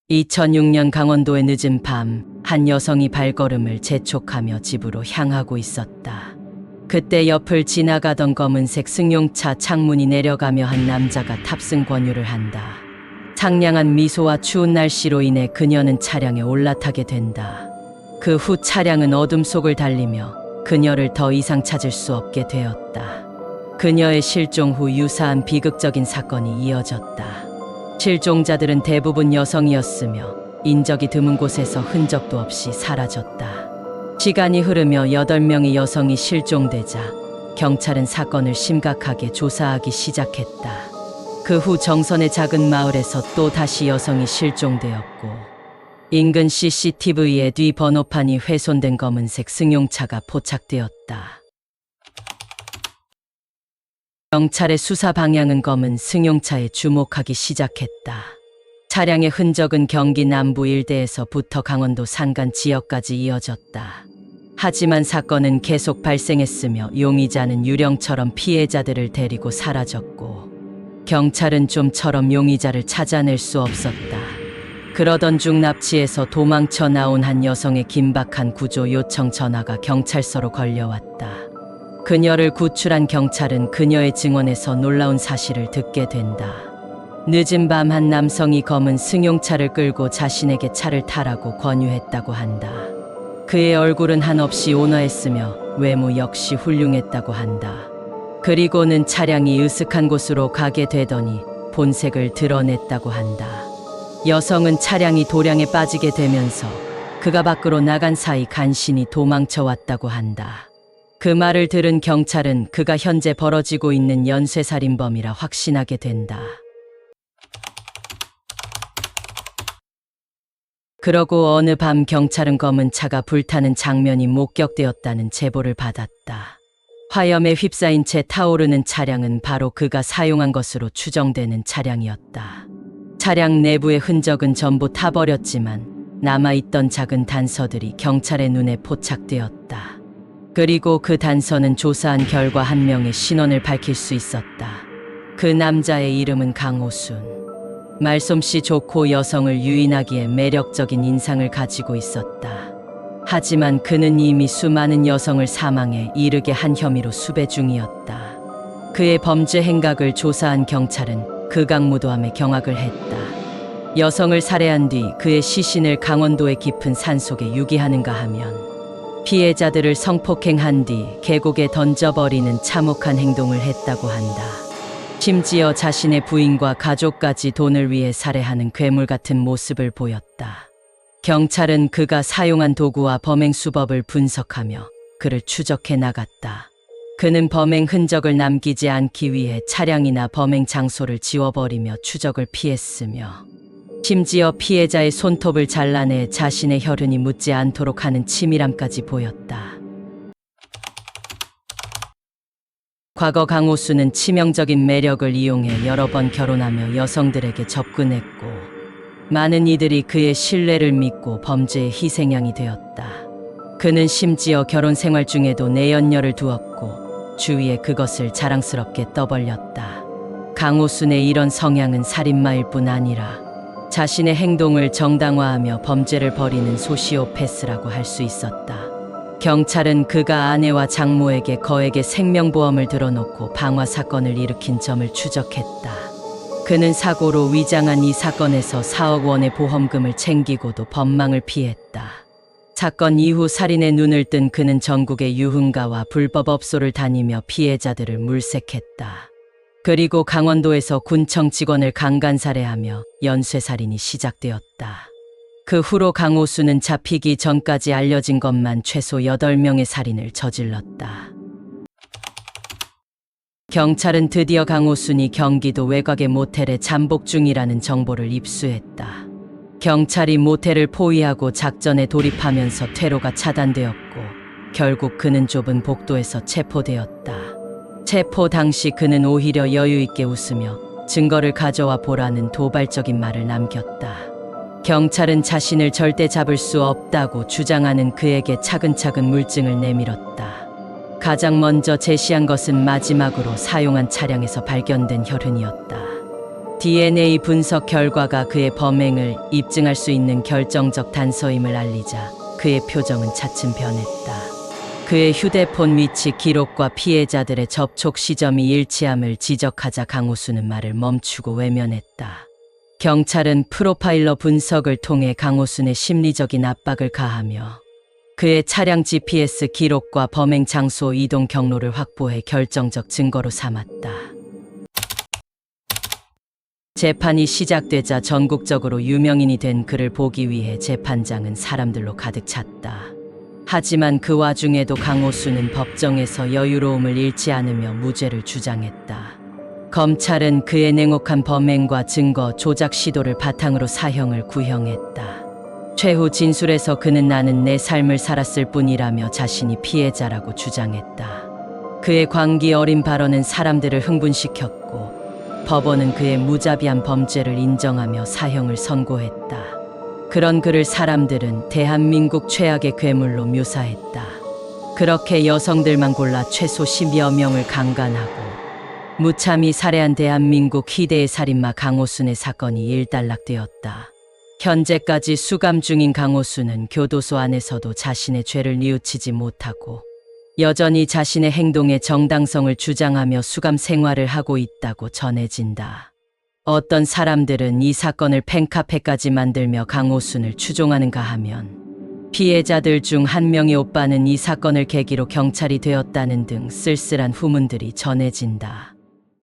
2006년 강원도의 늦은 밤, 한 여성이 발걸음을 재촉하며 집으로 향하고 있었다. 그때 옆을 지나가던 검은색 승용차 창문이 내려가며 한 남자가 탑승 권유를 한다. 상냥한 미소와 추운 날씨로 인해 그녀는 차량에 올라타게 된다. 그 후 차량은 어둠 속을 달리며 그녀를 더 이상 찾을 수 없게 되었다. 그녀의 실종 후 유사한 비극적인 사건이 이어졌다. 실종자들은 대부분 여성이었으며 인적이 드문 곳에서 흔적도 없이 사라졌다. 시간이 흐르며 8명의 여성이 실종되자 경찰은 사건을 심각하게 조사하기 시작했다. 그 후 정선의 작은 마을에서 또 다시 여성이 실종되었고 인근 CCTV에 뒤 번호판이 훼손된 검은색 승용차가 포착되었다. 경찰의 수사 방향은 검은 승용차에 주목하기 시작했다. 차량의 흔적은 경기 남부 일대에서부터 강원도 산간 지역까지 이어졌다. 하지만 사건은 계속 발생했으며 용의자는 유령처럼 피해자들을 데리고 사라졌고 경찰은 좀처럼 용의자를 찾아낼 수 없었다. 그러던 중 납치해서 도망쳐 나온 한 여성의 긴박한 구조 요청 전화가 경찰서로 걸려왔다. 그녀를 구출한 경찰은 그녀의 증언에서 놀라운 사실을 듣게 된다. 늦은 밤 한 남성이 검은 승용차를 끌고 자신에게 차를 타라고 권유했다고 한다. 그의 얼굴은 한없이 온화했으며 외모 역시 훌륭했다고 한다. 그리고는 차량이 으슥한 곳으로 가게 되더니 본색을 드러냈다고 한다. 여성은 차량이 도량에 빠지게 되면서 그가 밖으로 나간 사이 간신히 도망쳐 왔다고 한다. 그 말을 들은 경찰은 그가 현재 벌어지고 있는 연쇄살인범이라 확신하게 된다. 그러고 어느 밤 경찰은 검은 차가 불타는 장면이 목격되었다는 제보를 받았다. 화염에 휩싸인 채 타오르는 차량은 바로 그가 사용한 것으로 추정되는 차량이었다. 차량 내부의 흔적은 전부 타버렸지만 남아있던 작은 단서들이 경찰의 눈에 포착되었다. 그리고 그 단서는 조사한 결과 한 명의 신원을 밝힐 수 있었다. 그 남자의 이름은 강호순. 말솜씨 좋고 여성을 유인하기에 매력적인 인상을 가지고 있었다. 하지만 그는 이미 수많은 여성을 사망에 이르게 한 혐의로 수배 중이었다. 그의 범죄 행각을 조사한 경찰은 극악무도함에 경악을 했다. 여성을 살해한 뒤 그의 시신을 강원도의 깊은 산속에 유기하는가 하면 피해자들을 성폭행한 뒤 계곡에 던져버리는 참혹한 행동을 했다고 한다. 심지어 자신의 부인과 가족까지 돈을 위해 살해하는 괴물 같은 모습을 보였다. 경찰은 그가 사용한 도구와 범행 수법을 분석하며 그를 추적해 나갔다. 그는 범행 흔적을 남기지 않기 위해 차량이나 범행 장소를 지워버리며 추적을 피했으며 심지어 피해자의 손톱을 잘라내 자신의 혈흔이 묻지 않도록 하는 치밀함까지 보였다. 과거 강호수는 치명적인 매력을 이용해 여러 번 결혼하며 여성들에게 접근했고 많은 이들이 그의 신뢰를 믿고 범죄의 희생양이 되었다. 그는 심지어 결혼 생활 중에도 내연녀를 두었고 주위에 그것을 자랑스럽게 떠벌렸다. 강호순의 이런 성향은 살인마일 뿐 아니라 자신의 행동을 정당화하며 범죄를 벌이는 소시오패스라고 할 수 있었다. 경찰은 그가 아내와 장모에게 거액의 생명보험을 들어놓고 방화 사건을 일으킨 점을 추적했다. 그는 사고로 위장한 이 사건에서 4억 원의 보험금을 챙기고도 법망을 피했다. 사건 이후 살인의 눈을 뜬 그는 전국의 유흥가와 불법업소를 다니며 피해자들을 물색했다. 그리고 강원도에서 군청 직원을 강간살해하며 연쇄살인이 시작되었다. 그 후로 강호수는 잡히기 전까지 알려진 것만 최소 8명의 살인을 저질렀다. 경찰은 드디어 강호순이 경기도 외곽의 모텔에 잠복 중이라는 정보를 입수했다. 경찰이 모텔을 포위하고 작전에 돌입하면서 퇴로가 차단되었고 결국 그는 좁은 복도에서 체포되었다. 체포 당시 그는 오히려 여유 있게 웃으며 증거를 가져와 보라는 도발적인 말을 남겼다. 경찰은 자신을 절대 잡을 수 없다고 주장하는 그에게 차근차근 물증을 내밀었다. 가장 먼저 제시한 것은 마지막으로 사용한 차량에서 발견된 혈흔이었다. DNA 분석 결과가 그의 범행을 입증할 수 있는 결정적 단서임을 알리자 그의 표정은 차츰 변했다. 그의 휴대폰 위치 기록과 피해자들의 접촉 시점이 일치함을 지적하자 강호수는 말을 멈추고 외면했다. 경찰은 프로파일러 분석을 통해 강호순의 심리적인 압박을 가하며 그의 차량 GPS 기록과 범행 장소 이동 경로를 확보해 결정적 증거로 삼았다. 재판이 시작되자 전국적으로 유명인이 된 그를 보기 위해 재판장은 사람들로 가득 찼다. 하지만 그 와중에도 강호수는 법정에서 여유로움을 잃지 않으며 무죄를 주장했다. 검찰은 그의 냉혹한 범행과 증거 조작 시도를 바탕으로 사형을 구형했다. 최후 진술에서 그는 나는 내 삶을 살았을 뿐이라며 자신이 피해자라고 주장했다. 그의 광기 어린 발언은 사람들을 흥분시켰고 법원은 그의 무자비한 범죄를 인정하며 사형을 선고했다. 그런 그를 사람들은 대한민국 최악의 괴물로 묘사했다. 그렇게 여성들만 골라 최소 10여 명을 강간하고 무참히 살해한 대한민국 희대의 살인마 강호순의 사건이 일단락되었다. 현재까지 수감 중인 강호순은 교도소 안에서도 자신의 죄를 뉘우치지 못하고 여전히 자신의 행동의 정당성을 주장하며 수감 생활을 하고 있다고 전해진다. 어떤 사람들은 이 사건을 팬카페까지 만들며 강호순을 추종하는가 하면 피해자들 중 한 명의 오빠는 이 사건을 계기로 경찰이 되었다는 등 쓸쓸한 후문들이 전해진다.